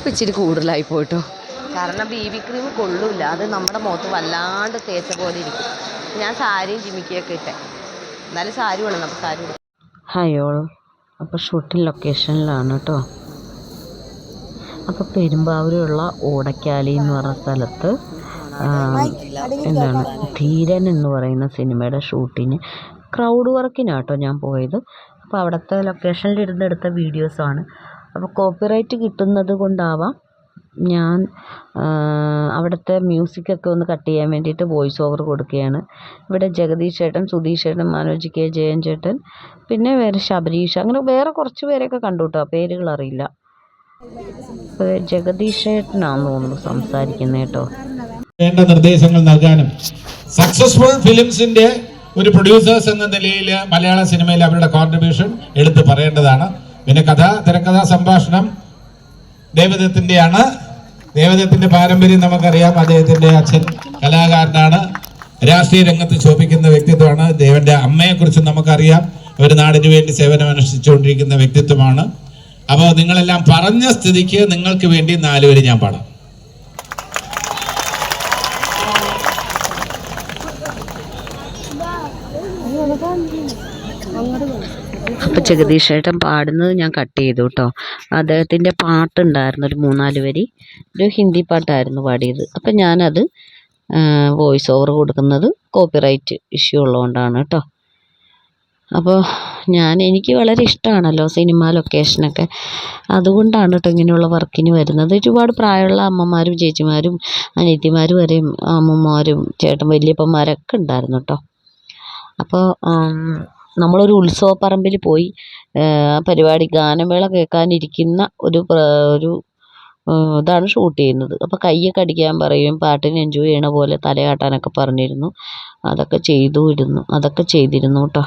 Makeup ഇച്ചിരി കൂടുതലായി പോയിട്ടോ. കാരണം BB ക്രീം കൊള്ളില്ല, അത് നമ്മുടെ മുഖത്ത് വല്ലാണ്ട് തേച്ച പോലെ ഇരിക്കും. ഞാൻ സാരിയും ജിമിക്കിയൊക്കെ ഇട്ടെ, എന്നാലും സാരി വേണം, അപ്പോൾ സാരി ഇടും. Hi all. അപ്പോൾ ഷൂട്ടിംഗ് ലൊക്കേഷനിലാണ് കേട്ടോ. അപ്പോൾ പെരുമ്പാവൂരുള്ള ഓടക്കാലി എന്ന് പറഞ്ഞ സ്ഥലത്ത് എന്താണ് ധീരൻ എന്ന് പറയുന്ന സിനിമയുടെ ഷൂട്ടിങ് ക്രൗഡ് വർക്കിനാട്ടോ ഞാൻ പോയത്. അപ്പോൾ അവിടുത്തെ ലൊക്കേഷനിലിരുന്ന് എടുത്ത വീഡിയോസാണ്. അപ്പോൾ കോപ്പിറൈറ്റ് കിട്ടുന്നത് കൊണ്ടാവാം ഞാൻ അവിടുത്തെ മ്യൂസിക്കൊക്കെ ഒന്ന് കട്ട് ചെയ്യാൻ വേണ്ടിയിട്ട് വോയിസ് ഓവർ കൊടുക്കുകയാണ്. ഇവിടെ ജഗദീഷ് ചേട്ടൻ, സുധീഷ് ചേട്ടൻ, മനോജ് കെ ജയൻ ചേട്ടൻ, പിന്നെ വേറെ ശബരീഷ്, അങ്ങനെ വേറെ കുറച്ച് പേരെയൊക്കെ കണ്ടു കേട്ടോ. പേരുകൾ അറിയില്ല. ജഗദീഷ് ചേട്ടനാണെന്ന് തോന്നുന്നു സംസാരിക്കുന്നത് കേട്ടോ. വേണ്ട നിർദ്ദേശങ്ങൾ നൽകാനും സക്സസ്ഫുൾ ഫിലിംസിന്റെ ഒരു പ്രൊഡ്യൂസേഴ്സ് എന്ന നിലയിൽ മലയാള സിനിമയിൽ അവരുടെ കോൺട്രിബ്യൂഷൻ എടുത്തു പറയേണ്ടതാണ്. പിന്നെ തിരക്കഥാ സംഭാഷണം ദേവദത്തിന്റെയാണ്. ദേവദത്തിന്റെ പാരമ്പര്യം നമുക്കറിയാം. അദ്ദേഹത്തിന്റെ അച്ഛൻ കലാകാരനാണ്, രാഷ്ട്രീയ രംഗത്ത് ശോഭിക്കുന്ന വ്യക്തിത്വമാണ്. ദേവന്റെ അമ്മയെക്കുറിച്ച് നമുക്കറിയാം, ഒരു നാടിനു വേണ്ടി സേവനം അനുഷ്ഠിച്ചുകൊണ്ടിരിക്കുന്ന വ്യക്തിത്വമാണ്. അപ്പോൾ നിങ്ങളെല്ലാം പറഞ്ഞ സ്ഥിതിക്ക് നിങ്ങൾക്ക് വേണ്ടി 4 വരി ഞാൻ പാടാം. അപ്പോൾ ജഗദീഷ് ചേട്ടൻ പാടുന്നത് ഞാൻ കട്ട് ചെയ്തു കേട്ടോ. അദ്ദേഹത്തിൻ്റെ പാട്ടുണ്ടായിരുന്നു, ഒരു 3-4 വരി, ഒരു ഹിന്ദി പാട്ടായിരുന്നു പാടിയത്. അപ്പം ഞാനത് വോയിസ് ഓവർ കൊടുക്കുന്നത് കോപ്പിറൈറ്റ് ഇഷ്യൂ ഉള്ളതുകൊണ്ടാണ് കേട്ടോ. അപ്പോൾ എനിക്ക് വളരെ ഇഷ്ടമാണല്ലോ സിനിമ ലൊക്കേഷനൊക്കെ, അതുകൊണ്ടാണ് കേട്ടോ ഇങ്ങനെയുള്ള വർക്കിന് വരുന്നത്. ഒരുപാട് പ്രായമുള്ള അമ്മമാരും ചേച്ചിമാരും അനിയത്തിമാരും വരെയും അമ്മമാരും ചേട്ടൻ വലിയപ്പന്മാരൊക്കെ ഉണ്ടായിരുന്നു കേട്ടോ. അപ്പോൾ നമ്മളൊരു ഉത്സവപ്പറമ്പിൽ പോയി പരിപാടി ഗാനമേള കേൾക്കാനിരിക്കുന്ന ഒരു ഇതാണ് ഷൂട്ട് ചെയ്യുന്നത്. അപ്പോൾ കയ്യൊക്കെ അടിക്കാൻ പറയും, പാട്ടിന് എൻജോയ് ചെയ്യണ പോലെ തലയാട്ടാനൊക്കെ പറഞ്ഞിരുന്നു. അതൊക്കെ ചെയ്തിരുന്നു കേട്ടോ.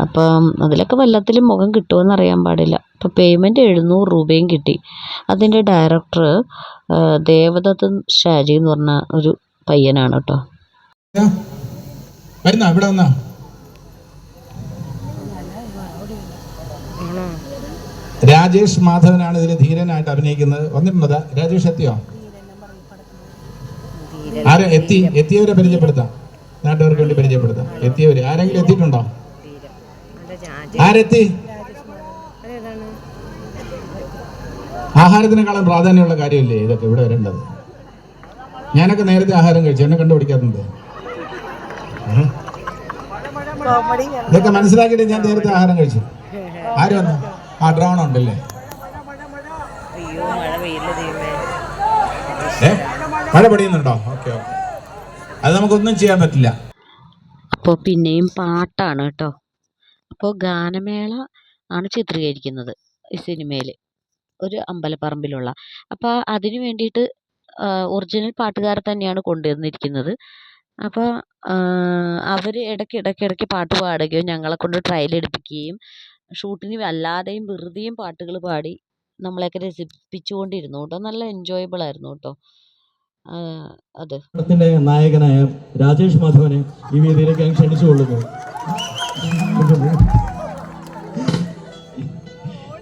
അപ്പം അതിലൊക്കെ വല്ലത്തിലും മുഖം കിട്ടുമെന്ന് അറിയാൻ പാടില്ല. അപ്പോൾ പേയ്മെൻറ്റ് 700 രൂപയും കിട്ടി. അതിൻ്റെ ഡയറക്ടർ ദേവദത്ത് ഷാജി എന്ന് പറഞ്ഞ ഒരു പയ്യനാണ് കേട്ടോ. രാജേഷ് മാധവനാണ് ഇതിൽ ധീരനായിട്ട് അഭിനയിക്കുന്നത്. വന്നിട്ടുണ്ടോ രാജേഷ്? എത്തിയോ? എത്തിയവരെ പരിചയപ്പെടുത്താം, നാട്ടുകാർക്ക് വേണ്ടി പരിചയപ്പെടുത്താം. എത്തിയവര് ആരെങ്കിലും എത്തിയിട്ടുണ്ടോ? ആരെത്തി? ആഹാരത്തിനേക്കാളും പ്രാധാന്യമുള്ള കാര്യമല്ലേ ഇതൊക്കെ ഇവിടെ വരേണ്ടത്. ഞാനൊക്കെ നേരത്തെ ആഹാരം കഴിച്ചു, എന്നെ കണ്ടുപിടിക്കാറുണ്ട്. ഇതൊക്കെ മനസ്സിലാക്കിയിട്ട് ഞാൻ നേരത്തെ ആഹാരം കഴിച്ചു. ആര് വന്നു? ഡ്രോൺ ഉണ്ടല്ലേ? മഴ പെയ്യുന്നുണ്ടോ? ഓക്കെ, അത് നമുക്കൊന്നും ചെയ്യാൻ പറ്റില്ല. അപ്പോൾ പിന്നെയും പാട്ടാണ് കേട്ടോ. അപ്പോൾ ഗാനമേള ആണ് ചിത്രീകരിക്കുന്നത് ഈ സിനിമയിൽ, ഒരു അമ്പലപ്പറമ്പിലുള്ള. അപ്പോൾ അതിന് വേണ്ടിയിട്ട് ഒറിജിനൽ പാട്ടുകാരെ തന്നെയാണ് കൊണ്ടുവന്നിരിക്കുന്നത്. അപ്പോൾ അവർ ഇടയ്ക്ക് പാട്ട് പാടുകയും ഞങ്ങളെ കൊണ്ട് ട്രയൽ എടുപ്പിക്കുകയും ഷൂട്ടിന് അല്ലാതെയും വെറുതെയും പാട്ടുകൾ പാടി നമ്മളെയൊക്കെ രസിപ്പിച്ചുകൊണ്ടിരുന്നു കേട്ടോ. നല്ല എൻജോയബിൾ ആയിരുന്നു കേട്ടോ അത്. നായകനായ രാജേഷ് മാധവനെ ഈ വേദിയിലേക്ക് ഞാൻ ക്ഷണിച്ചുകൊള്ളുന്നു.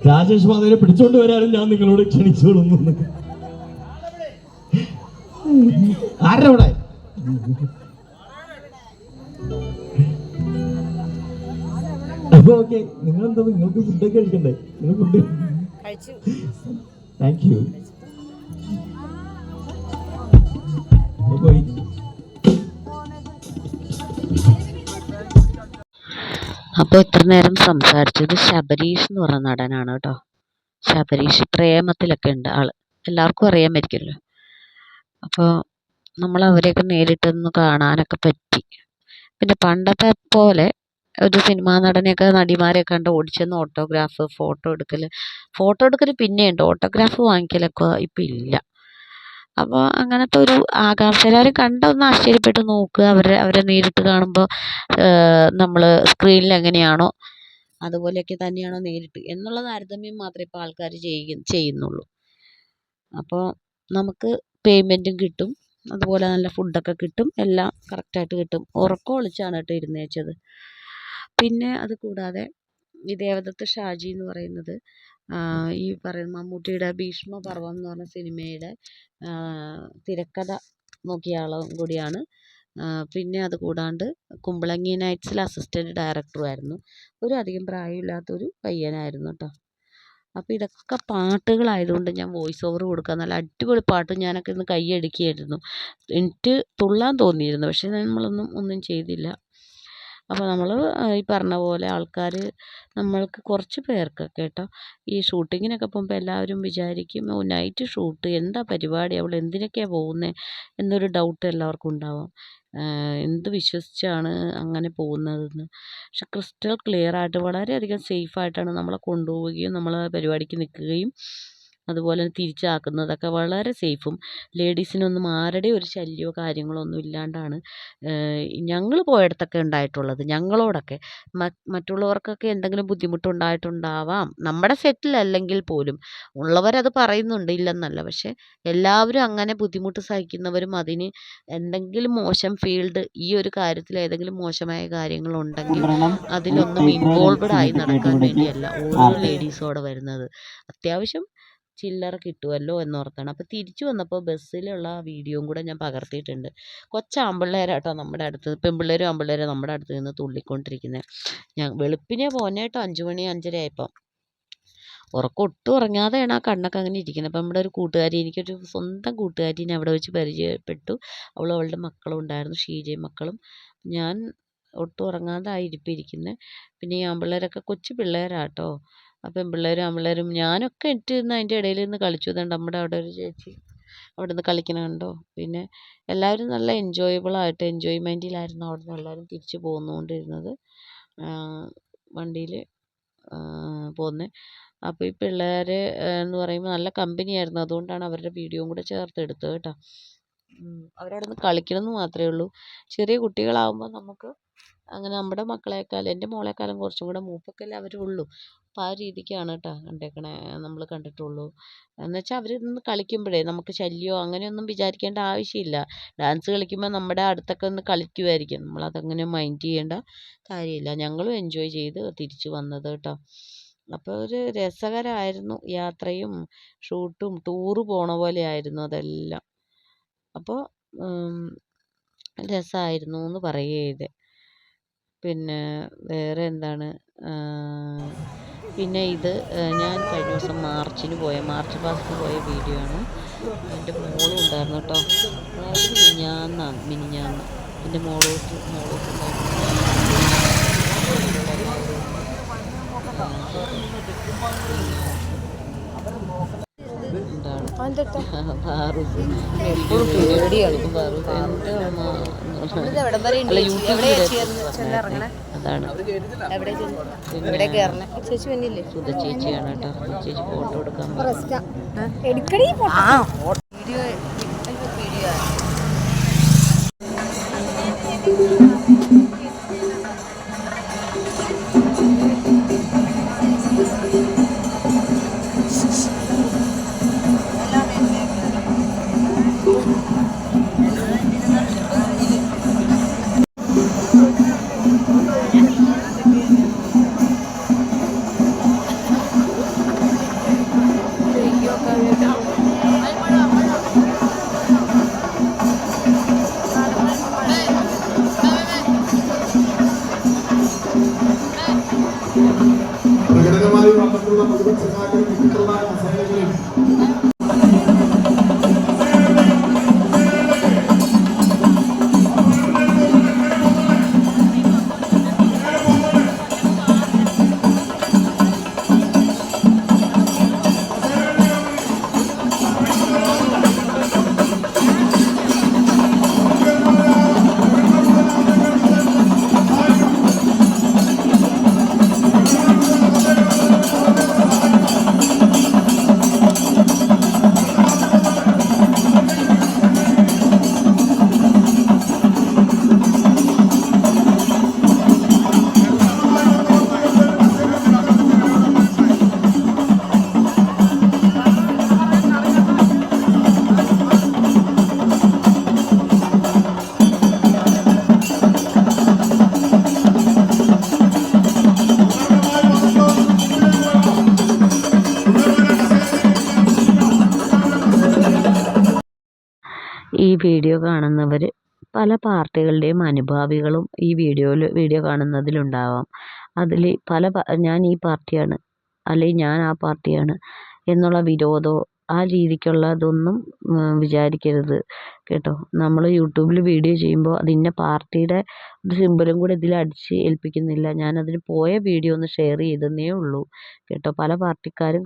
രാജേഷ് മാധവനെ പിടിച്ചോണ്ട് വരാനും ഞാൻ നിങ്ങളോട് ക്ഷണിച്ചുകൊള്ളുന്നു. ആരുടെ അവിടെ? അപ്പൊ ഓക്കെ, നിങ്ങൾക്ക് ഫുഡൊക്കെ കഴിക്കണ്ടേ? നിങ്ങൾ ഫുഡ് താങ്ക് യു. അപ്പോൾ ഇത്ര നേരം സംസാരിച്ചത് ശബരീഷ് എന്ന് പറഞ്ഞ നടനാണ് കേട്ടോ. ശബരീഷ് പ്രേമത്തിലൊക്കെ ഉണ്ട് ആള്, എല്ലാവർക്കും അറിയാമായിരിക്കുമല്ലോ. അപ്പോൾ നമ്മൾ അവരെയൊക്കെ നേരിട്ടൊന്ന് കാണാനൊക്കെ പറ്റി. പിന്നെ പണ്ടത്തെ പോലെ ഒരു സിനിമാ നടനെയൊക്കെ നടിമാരെയൊക്കെ കണ്ട് ഓടിച്ചെന്ന് ഫോട്ടോ എടുക്കൽ പിന്നെയുണ്ട്, ഓട്ടോഗ്രാഫ് വാങ്ങിക്കലൊക്കെ ഇപ്പം ഇല്ല. അപ്പോൾ അങ്ങനത്തെ ഒരു ആകാംക്ഷ, എല്ലാവരും കണ്ടൊന്ന് ആശ്ചര്യപ്പെട്ട് നോക്കുക. അവരെ നേരിട്ട് കാണുമ്പോൾ നമ്മൾ സ്ക്രീനിൽ എങ്ങനെയാണോ അതുപോലെയൊക്കെ തന്നെയാണോ നേരിട്ട് എന്നുള്ള താരതമ്യം മാത്രമേ ഇപ്പോൾ ആൾക്കാർ ചെയ്യുന്നുള്ളൂ. അപ്പോൾ നമുക്ക് പേയ്മെൻറ്റും കിട്ടും, അതുപോലെ നല്ല ഫുഡൊക്കെ കിട്ടും, എല്ലാം കറക്റ്റായിട്ട് കിട്ടും. ഉറക്കം ഒളിച്ചാണ് കേട്ടോ ഇരുന്നേച്ചത്. പിന്നെ അത് കൂടാതെ ഈ ദേവദത്ത് ഷാജി എന്ന് പറയുന്നത് ഈ പറയുന്ന മമ്മൂട്ടിയുടെ ഭീഷ്മപർവം എന്ന് പറഞ്ഞ സിനിമയുടെ തിരക്കഥ നോക്കിയ ആളും കൂടിയാണ്. പിന്നെ അത് കൂടാണ്ട് കുമ്പളങ്ങി നൈറ്റ്സിൽ അസിസ്റ്റൻറ്റ് ഡയറക്ടറുമായിരുന്നു. അധികം പ്രായമില്ലാത്തൊരു പയ്യനായിരുന്നു കേട്ടോ. അപ്പോൾ ഇതൊക്കെ പാട്ടുകളായതുകൊണ്ട് ഞാൻ വോയിസ് ഓവർ കൊടുക്കാം. നല്ല അടിപൊളി പാട്ട്. ഞാനൊക്കെ ഇന്ന് കൈയടിക്കുകയായിരുന്നു. എനിക്ക് തുള്ളാൻ തോന്നിയിരുന്നു, പക്ഷെ ഒന്നും ചെയ്തില്ല. അപ്പോൾ നമ്മൾ ഈ പറഞ്ഞ പോലെ ആൾക്കാർ നമ്മൾക്ക് കുറച്ച് പേർക്കൊക്കെ കേട്ടോ ഈ ഷൂട്ടിങ്ങിനൊക്കെ പോകുമ്പോൾ എല്ലാവരും വിചാരിക്കും നൈറ്റ് ഷൂട്ട് എന്താ പരിപാടി, അവൾ എന്തിനൊക്കെയാണ് പോകുന്നത് എന്നൊരു ഡൗട്ട് എല്ലാവർക്കും ഉണ്ടാവും. എന്ത് വിശ്വസിച്ചാണ് അങ്ങനെ പോകുന്നതെന്ന്. പക്ഷെ ക്രിസ്റ്റൽ ക്ലിയർ ആയിട്ട് വളരെയധികം സേഫായിട്ടാണ് നമ്മളെ കൊണ്ടുപോവുകയും നമ്മൾ പരിപാടിക്ക് നിൽക്കുകയും അതുപോലെ തിരിച്ചാക്കുന്നതൊക്കെ വളരെ സേഫും ലേഡീസിനൊന്നും ആരുടെയും ഒരു ശല്യമോ കാര്യങ്ങളോ ഒന്നും ഇല്ലാണ്ടാണ് ഞങ്ങൾ പോയിടത്തൊക്കെ ഉണ്ടായിട്ടുള്ളത്. ഞങ്ങളോടൊക്കെ മറ്റുള്ളവർക്കൊക്കെ എന്തെങ്കിലും ബുദ്ധിമുട്ടുണ്ടായിട്ടുണ്ടാവാം, നമ്മുടെ സെറ്റിലല്ലെങ്കിൽ പോലും. ഉള്ളവരത് പറയുന്നുണ്ട്, ഇല്ലെന്നല്ല. പക്ഷെ എല്ലാവരും അങ്ങനെ ബുദ്ധിമുട്ട് സഹിക്കുന്നവരും അതിന് എന്തെങ്കിലും മോശം ഫീൽഡ് ഈ ഒരു കാര്യത്തിൽ ഏതെങ്കിലും മോശമായ കാര്യങ്ങളുണ്ടെങ്കിൽ അതിലൊന്നും ഇൻവോൾവ്ഡ് ആയി നടക്കാൻ വേണ്ടിയല്ല ഓരോ ലേഡീസോടെ വരുന്നത്. അത്യാവശ്യം ചില്ലറ കിട്ടുമല്ലോ എന്നോർത്താണ്. അപ്പോൾ തിരിച്ചു വന്നപ്പോൾ ബസ്സിലുള്ള വീഡിയോയും കൂടെ ഞാൻ പകർത്തിയിട്ടുണ്ട്. കൊച്ചാമ്പിള്ളേരാട്ടോ നമ്മുടെ അടുത്ത്, പെൺപിള്ളേരും ആമ്പിള്ളേരും നമ്മുടെ അടുത്ത് നിന്ന് തുള്ളിക്കൊണ്ടിരിക്കുന്നത്. വെളുപ്പിനെ പോന്നെ കേട്ടോ, 5 മണി 5:30 ആയപ്പം. ഒട്ടും ഉറങ്ങാതെയാണ് ആ കണ്ണൊക്കെ അങ്ങനെ ഇരിക്കുന്നത്. അപ്പം നമ്മുടെ ഒരു കൂട്ടുകാരി, എനിക്കൊരു സ്വന്തം കൂട്ടുകാരിനെ അവിടെ വെച്ച് പരിചയപ്പെട്ടു. അവളുടെ മക്കളും ഉണ്ടായിരുന്നു, ഷീജയും മക്കളും. ഞാൻ ഒട്ടും ഉറങ്ങാതെ ആ ഇരിപ്പിരിക്കുന്നത്. പിന്നെ ഈ ആമ്പിള്ളേരൊക്കെ കൊച്ചു പിള്ളേരാട്ടോ. പെൺപിള്ളേരും ആമ്പിള്ളേരും ഞാനൊക്കെ ഇട്ടിരുന്ന് അതിൻ്റെ ഇടയിൽ നിന്ന് കളിച്ചു. അതുകൊണ്ട് നമ്മുടെ അവിടെ ഒരു ചേച്ചി അവിടെ നിന്ന് കളിക്കണ കണ്ടോ. പിന്നെ എല്ലാവരും നല്ല എൻജോയബിളായിട്ട് എൻജോയ്മെൻറ്റിലായിരുന്നു അവിടെ നിന്ന് എല്ലാവരും തിരിച്ചു പോന്നുകൊണ്ടിരുന്നത്, വണ്ടിയിൽ പോകുന്നത്. അപ്പോൾ ഈ പിള്ളേർ എന്ന് പറയുമ്പോൾ നല്ല കമ്പനിയായിരുന്നു. അതുകൊണ്ടാണ് അവരുടെ വീഡിയോയും കൂടെ ചേർത്തെടുത്തത് കേട്ടോ. അവരവിടെ നിന്ന് കളിക്കണമെന്ന് മാത്രമേ ഉള്ളൂ. ചെറിയ കുട്ടികളാകുമ്പോൾ നമുക്ക് അങ്ങനെ നമ്മുടെ മക്കളെക്കാളും എൻ്റെ മോളെക്കാളും കുറച്ചും കൂടെ മൂപ്പൊക്കെയല്ലേ അവരുള്ളൂ. അപ്പോൾ ആ രീതിക്കാണ് കേട്ടോ നമ്മൾ കണ്ടിട്ടുള്ളൂ. എന്നുവെച്ചാൽ അവർ നിന്ന് കളിക്കുമ്പോഴേ നമുക്ക് ശല്യമോ അങ്ങനെയൊന്നും വിചാരിക്കേണ്ട ആവശ്യമില്ല. ഡാൻസ് കളിക്കുമ്പോൾ നമ്മുടെ അടുത്തൊക്കെ ഒന്ന് കളിക്കുമായിരിക്കും, നമ്മളതങ്ങനെ മൈൻഡ് ചെയ്യേണ്ട കാര്യമില്ല. ഞങ്ങളും എൻജോയ് ചെയ്ത് തിരിച്ചു വന്നത് കേട്ടോ. അപ്പോൾ ഒരു രസകരമായിരുന്നു യാത്രയും ഷൂട്ടും. ടൂറ് പോണ പോലെ ആയിരുന്നു അതെല്ലാം. അപ്പോൾ രസമായിരുന്നു എന്ന് പറയുക. പിന്നെ വേറെ എന്താണ്, പിന്നെ ഇത് ഞാൻ കഴിഞ്ഞ ദിവസം മാർച്ച് പാസ്റ്റിന് പോയ വീഡിയോ ആണ്. എൻ്റെ മോളും ഉണ്ടായിരുന്നു കേട്ടോ. അതായത് മിനിഞ്ഞാന്ന് എൻ്റെ അതാണ് സുധ ചേച്ചിയാണ് കേട്ടോ. ചേച്ചി ഫോട്ടോ എടുക്കാൻ പ്രകടനമായി വന്നിട്ടുള്ള പ്രതിപക്ഷ നേതാക്കളും വിചിത്രമായ കസേരകളിൽ ഈ വീഡിയോ കാണുന്നവർ പല പാർട്ടികളുടെയും അനുഭാവികളും ഈ വീഡിയോ കാണുന്നതിലുണ്ടാവാം. അതിൽ ഞാൻ ഈ പാർട്ടിയാണ്, അല്ലെങ്കിൽ ഞാൻ ആ പാർട്ടിയാണ് എന്നുള്ള വിരോധമോ ആ രീതിക്കുള്ളതൊന്നും വിചാരിക്കരുത് കേട്ടോ. നമ്മൾ യൂട്യൂബിൽ വീഡിയോ ചെയ്യുമ്പോൾ അത് ഇന്ന പാർട്ടിയുടെ ഒരു സിമ്പലും കൂടെ ഇതിൽ അടിച്ച് ഏൽപ്പിക്കുന്നില്ല. ഞാനതിന് പോയ വീഡിയോ ഒന്ന് ഷെയർ ചെയ്തെന്നേ ഉള്ളൂ കേട്ടോ. പല പാർട്ടിക്കാരും